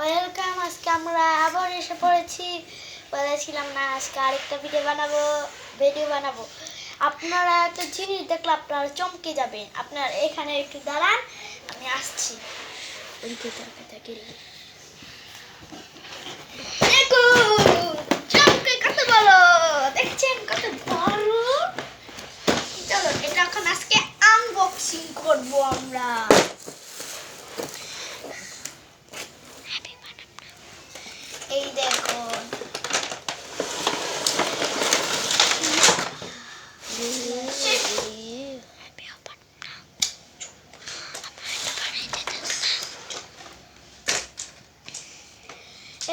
Welcome. আজকে আমরা আবার এসে পড়েছি। বলেছিলাম না আজকে আরেকটা ভিডিও বানাবো। আপনারা একটা জিনিস দেখলে আপনারা চমকে যাবেন। আপনারা এখানে একটু দাঁড়ান, আমি আসছি। দেখুন চমকে কত বলো, দেখছেন কত বড়। চলো এটা এখন আজকে আনবক্সিং করবো আমরা। এই দেখুন,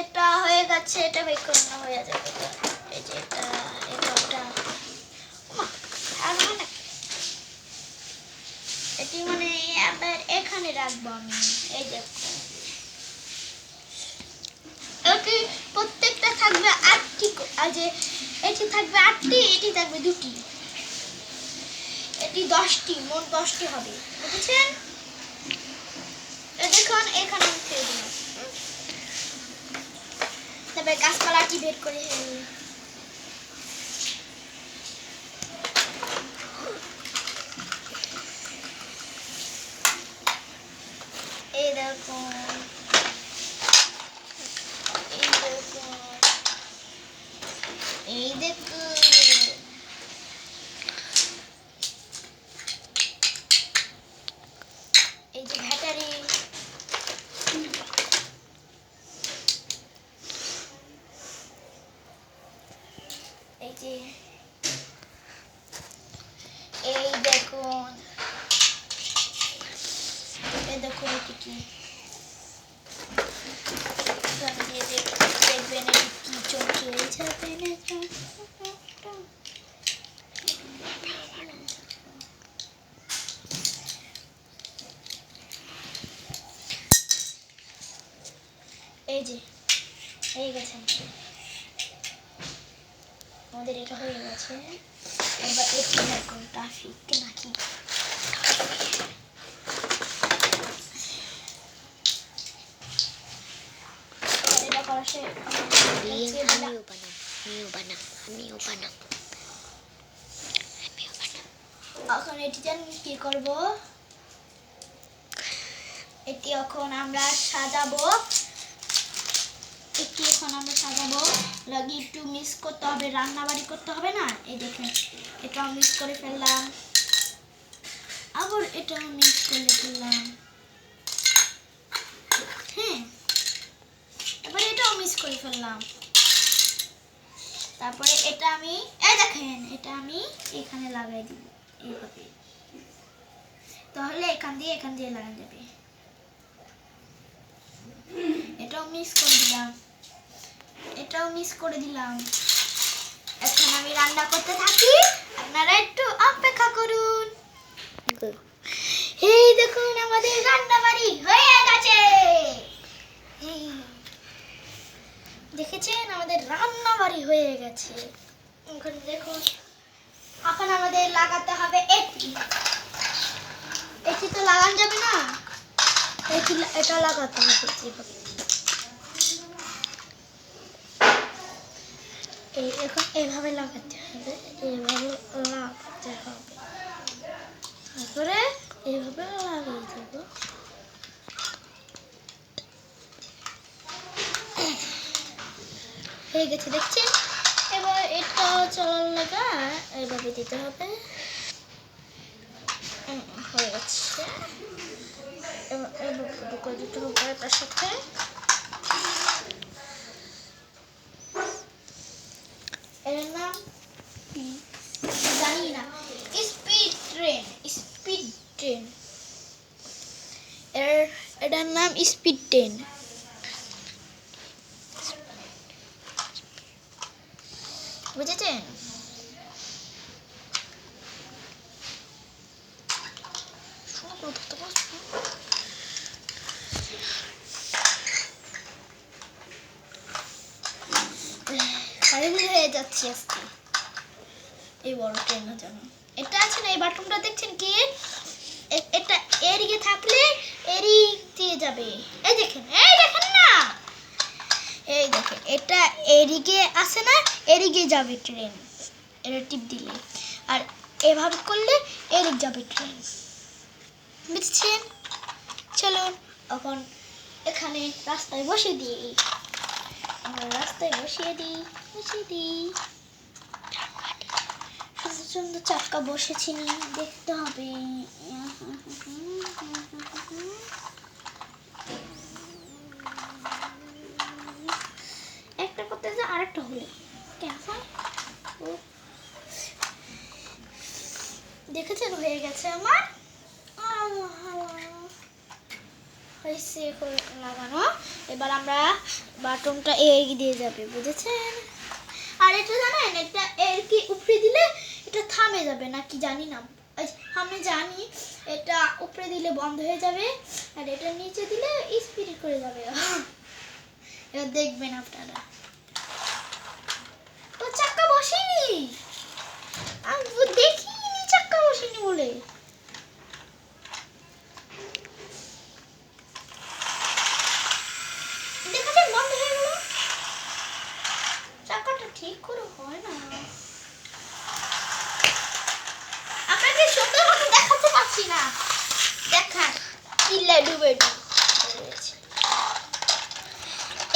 এটা হয়ে গেছে, এটা বের করানো হয়ে যাবে। এই যে এটা এটি মানে আবার এখানে রাখবো আমি। এই দেখো, এটি প্রত্যেকটা থাকবে 8টি, যে এটি থাকবে 8টি, এটি থাকবে 2টি, এটি 10টি, মোট 10টি হবে, বুঝেছেন? দেখুন এখানে আমি ফেলে দিলাম। তবে গাছপালাটি বের করে এই দেখুন, এই দেখুন, এই যে ব্যাটারি, এই যে এই দেখুন, এই দেখুন এটি কি দেখবেন, এটি কি চমকে যাবে না। এই যে হয়ে গেছে, আমাদের এটা হয়ে গেছে। এবার এটি দেখুন ট্রাফিক নাকি, এটা করা শেষ। এখন এটি কি করব, এটি এখন আমরা সাজাবো। লাগি একটু মিক্স করতে হবে, রান্নাবাড়ি করতে হবে না। এই দেখেন এটাও মিক্স করে ফেললাম, আবার এটাও মিক্স করে ফেললাম। হ্যাঁ, এবার এটাও মিক্স করে ফেললাম। তারপরে এটা আমি, এই দেখেন এটা আমি এখানে লাগাই দিব এইভাবে, তাহলে এখান দিয়ে লাগানো যাবে। এটাও মিক্স করে দিলাম, এখন আমি রান্না করতে থাকি, আপনারা একটু অপেক্ষা করুন। এই দেখুন আমাদের রান্না বাড়ি হয়ে গেছে। দেখেছেন আমাদের রান্না বাড়ি হয়ে গেছে। এখন দেখুন, এখন আমাদের লাগাতে হবে এটি তো লাগানো যাবে না, এটা লাগাতে হবে যেভাবে। এখন এভাবে লাগাতে হবে, তারপরে এইভাবে লাগিয়ে দেব। হয়ে গেছে দেখছেন। এবার এটা চলার লাগা এইভাবে দিতে হবে। হয়ে গেছে, এবার ঢুকে দিতে হবে এটার সাথে। এর নাম জানি না, স্পিড ট্রেন, এটার নাম স্পিড ট্রেন। বুঝেছেন? হয়ে যাচ্ছে আজকে এই বড় ট্রেনের জন্য। এটা আছে না, এই বাটনটা দেখছেন কি, এটা এদিকে থাকলে এদিক দিয়ে যাবে। এই দেখেন না, এটা এদিকে আসে না, এদিকে যাবে ট্রেন, এটা টিপ দিলে। আর এভাবে করলে এদিকে যাবে ট্রেন, বুঝছেন? চলুন এখন এখানে রাস্তায় বসিয়ে দিই, আমরা রাস্তায় বসিয়ে দিই। সুন্দর সুন্দর চাক্কা বসেছি, দেখতে হবে। একটা করতে যে আরেকটা হলে কেন হয়? দেখেছেন হয়ে গেছে আমার, হয়েছে লাগানো। এবার আমরা বাটনটা এগিয়ে যাবে, বুঝেছেন? আর এটা জানেন, এটা এর কি উপরে দিলে এটা থামে যাবে না কি জানি না, আমি জানি এটা উপরে দিলে বন্ধ হয়ে যাবে, আর এটা নিচে দিলে স্পিড করে যাবে। এবার দেখবেন আপনারা। ও চাক্কা বসেনি, আমি দেখিনি চাক্কা বসেনি বলে। দেখেছেন বন্ধ হয়ে গেল, চাকাটা ঠিক করে হয় না। আপনাকে সুন্দর মতো দেখাতে পারছি না, দেখান ইল্লা ডুবে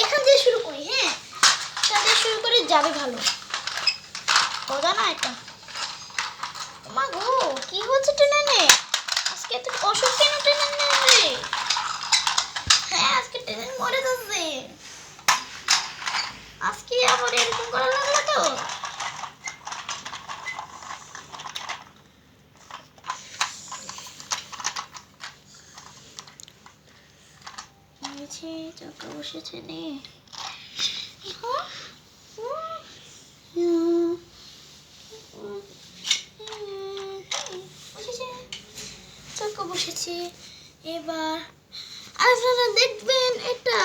এখান দিয়ে শুরু করি। হ্যাঁ, এখান দিয়ে শুরু করে যাবে ভালো কথা না এটা। মা গো, কি হচ্ছে ট্রেনে আজকে? এত অসুখ কেন ট্রেনে রে? হ্যাঁ, আজকে ট্রেনে মরে যাচ্ছে, আজকে আবার এরকম করা লাগলো তো। চাকা বসেছে নে, চাকা বসেছে। এবার আপনারা দেখবেন এটা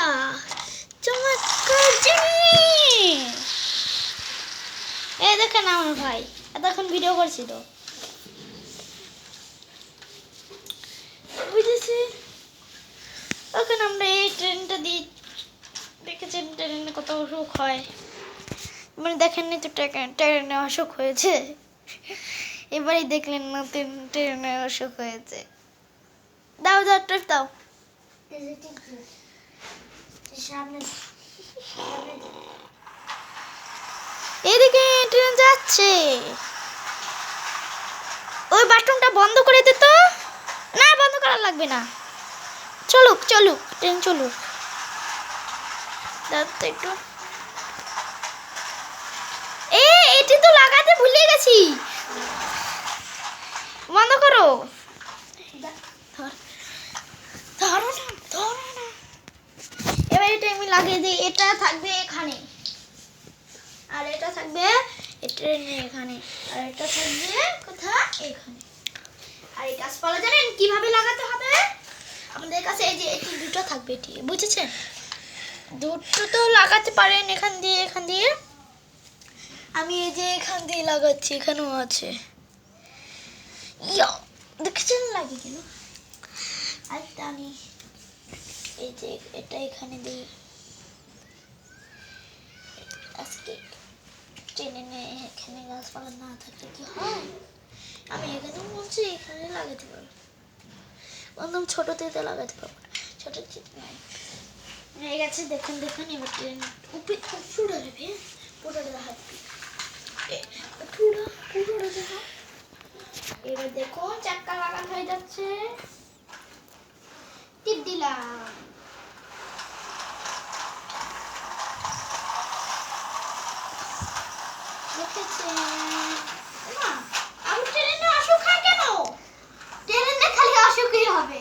চমৎকার জিনিস। এই দেখেন আমার ভাই এতক্ষণ ভিডিও করছিল, বুঝেছি। এখন আমরা এই ট্রেনটা দিই, দেখেছেন ট্রেনে কত অসুখ হয়, মানে দেখেননি তো ট্রেনে অসুখ হয়েছে, এবারই দেখলেন না ট্রেনে অসুখ হয়েছে। দাও দাও ট্রেন দাও, এদিকে ট্রেন যাচ্ছে, ওই বাটনটা বন্ধ করে দে তো। না, বন্ধ করা লাগবে না, চলুক চলুক ট্রেন চলুক। একটু এটি তো লাগাতে ভুলে গেছি, বন্ধ করো। ধরো না, ধরো না। এবার এটা আমি লাগিয়ে দিই, এটা থাকবে এখানে, আর এটা থাকবে এখানে, আর এটা থাকবে কোথায়? এখানে। আর এই গাছপালা জানেন কিভাবে লাগাতে হবে? আমাদের কাছে এই যে এটি দুটো থাকবে, এটি বুঝেছেন? দুটো তো লাগাতে পারেন এখান দিয়ে, এখান দিয়ে। আমি এই যে এখান দিয়ে লাগাচ্ছি, এখানেও আছে, দেখেছেন লাগিয়ে গেল। আরেকটা আমি এই যে এটা এখানে দিই, আজকে ট্রেনে এখানে গাছপালা না থাকলে কি হয়? আমি এখানে বলছি এখানে লাগাতে পারবো, একদম ছোটতে লাগাতে পারবো, ছোট নাই হয়ে গেছে। দেখুন দেখুন, এবার ট্রেন উপরে যাবে, পুরো হাত পুরো দেখো। এবার দেখুন চাক্কা লাগানো হয়ে যাচ্ছে, টিপ দিলাম। দেখেছেন না, আমি ট্রেনে অসুখ হয় কেন? ট্রেনে খালি অসুখই হবে।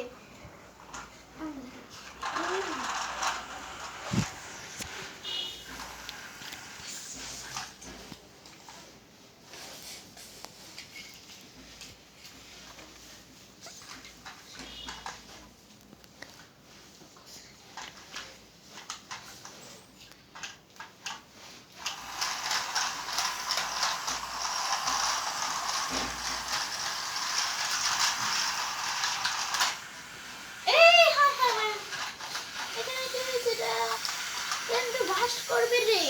নষ্ট করবে রে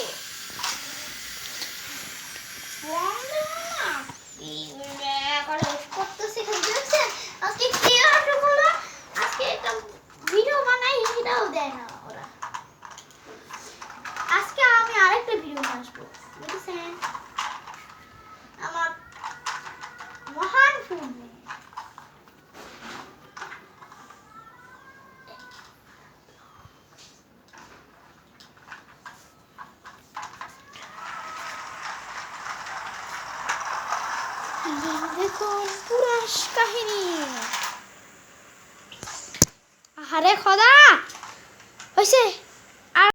করতেছে আজকে কি অর্ডার করলো আজকে একটা ভিডিও বানাই এটাও দেয় না ওরা আজকে আমি আরেকটা ভিডিও আসবো বুঝছেন আমার মহান ফোন দেখুন পুরো কাহিনী আরে খোদা হয়েছে